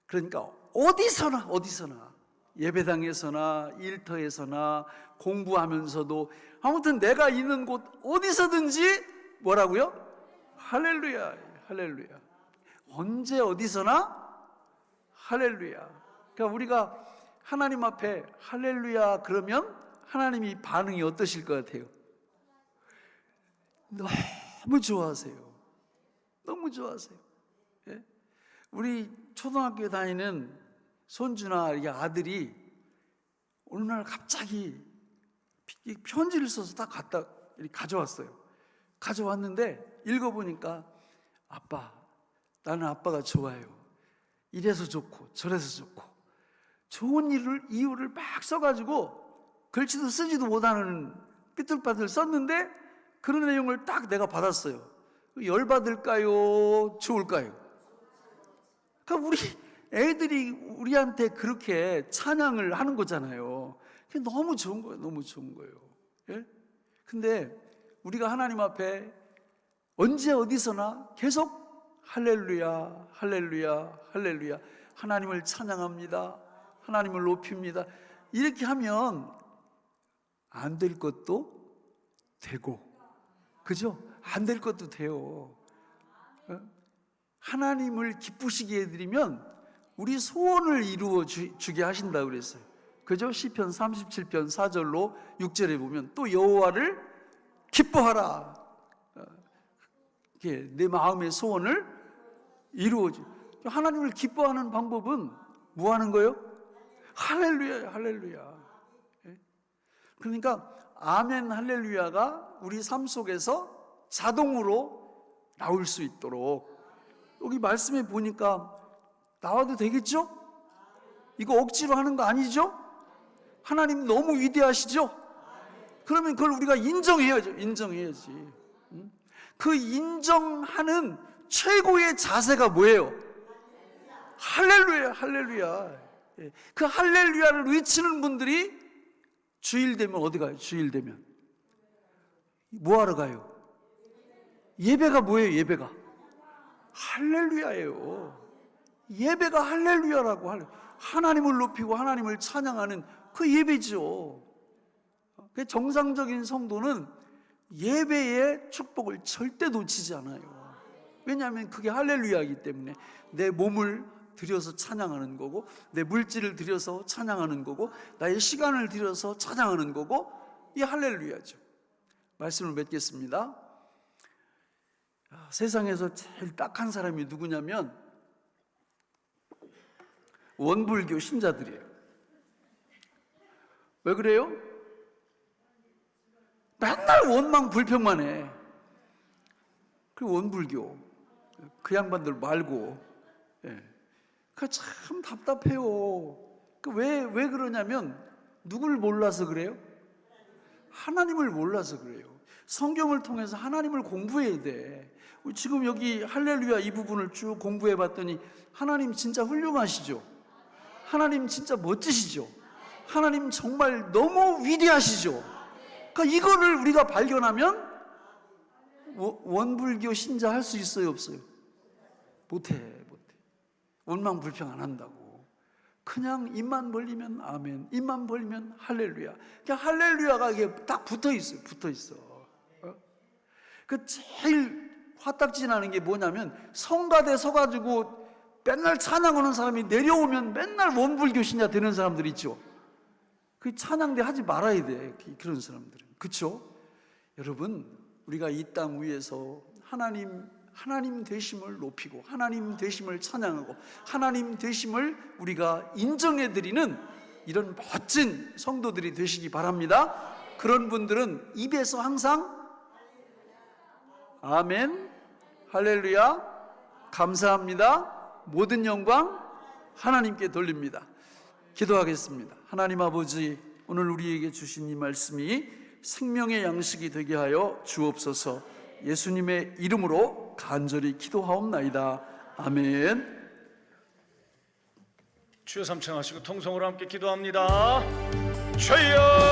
그러니까 어디서나 예배당에서나 일터에서나 공부하면서도 아무튼 내가 있는 곳 어디서든지 뭐라고요? 할렐루야. 할렐루야. 언제 어디서나 할렐루야. 그러니까 우리가 하나님 앞에 할렐루야 그러면 하나님이 반응이 어떠실 것 같아요? 너무 좋아하세요. 너무 좋아하세요. 예? 우리 초등학교 다니는 손주나 아들이 어느 날 갑자기 편지를 써서 다 갖다 가져왔어요. 가져왔는데 읽어보니까 아빠, 나는 아빠가 좋아요. 이래서 좋고 저래서 좋고, 좋은 이유를 막 써가지고 글씨도 쓰지도 못하는 삐뚤빠뚤 썼는데 그런 내용을 딱 내가 받았어요. 열받을까요? 좋을까요? 그러니까 우리 애들이 우리한테 그렇게 찬양을 하는 거잖아요. 그게 너무 좋은 거예요. 너무 좋은 거예요. 예? 근데 우리가 하나님 앞에 언제 어디서나 계속 할렐루야, 할렐루야, 할렐루야, 하나님을 찬양합니다, 하나님을 높입니다, 이렇게 하면 안 될 것도 되고, 그죠? 안 될 것도 돼요. 하나님을 기쁘시게 해드리면 우리 소원을 이루어 주게 하신다 그랬어요. 그죠? 시편 37편 4절로 6절에 보면 또 여호와를 기뻐하라, 내 마음의 소원을 이루어줘. 하나님을 기뻐하는 방법은 뭐 하는 거예요? 할렐루야, 할렐루야. 그러니까 아멘 할렐루야가 우리 삶 속에서 자동으로 나올 수 있도록, 여기 말씀에 보니까 나와도 되겠죠? 이거 억지로 하는 거 아니죠? 하나님 너무 위대하시죠? 그러면 그걸 우리가 인정해야죠. 인정해야지. 그 인정하는 최고의 자세가 뭐예요? 할렐루야, 할렐루야. 그 할렐루야를 외치는 분들이 주일 되면 어디 가요? 주일 되면 뭐 하러 가요? 예배가 뭐예요? 예배가 할렐루야예요. 예배가 할렐루야라고, 하나님을 높이고 하나님을 찬양하는 그 예배죠. 정상적인 성도는 예배의 축복을 절대 놓치지 않아요. 왜냐하면 그게 할렐루야이기 때문에 내 몸을 들여서 찬양하는 거고, 내 물질을 들여서 찬양하는 거고, 나의 시간을 들여서 찬양하는 거고, 이 할렐루야죠. 말씀을 맺겠습니다. 세상에서 제일 딱한 사람이 누구냐면 원불교 신자들이에요. 왜 그래요? 맨날 원망 불평만 해. 그 원불교 그 양반들 말고, 그 참 답답해요. 왜 그러냐면 누굴 몰라서 그래요? 하나님을 몰라서 그래요. 성경을 통해서 하나님을 공부해야 돼. 지금 여기 할렐루야 이 부분을 쭉 공부해 봤더니 하나님 진짜 훌륭하시죠? 하나님 진짜 멋지시죠? 하나님 정말 너무 위대하시죠? 그러니까 이거를 우리가 발견하면 원불교 신자 할 수 있어요, 없어요? 못해. 원망 불평 안 한다고. 그냥 입만 벌리면 아멘, 입만 벌리면 할렐루야. 그냥 할렐루야가 이게 딱 붙어 있어요. 그 제일 화딱지 나는 게 뭐냐면 성가대 서가지고 맨날 찬양하는 사람이 내려오면 맨날 원불교 신자 되는 사람들 있죠. 그 찬양대 하지 말아야 돼, 그런 사람들은. 그렇죠? 여러분, 우리가 이 땅 위에서 하나님 되심을 높이고 하나님 되심을 찬양하고 하나님 되심을 우리가 인정해드리는 이런 멋진 성도들이 되시기 바랍니다. 그런 분들은 입에서 항상 아멘, 할렐루야, 감사합니다, 모든 영광 하나님께 돌립니다. 기도하겠습니다. 하나님 아버지, 오늘 우리에게 주신 이 말씀이 생명의 양식이 되게 하여 주옵소서. 예수님의 이름으로 간절히 기도하옵나이다. 아멘. 주여 삼창하시고 통성으로 함께 기도합니다. 주여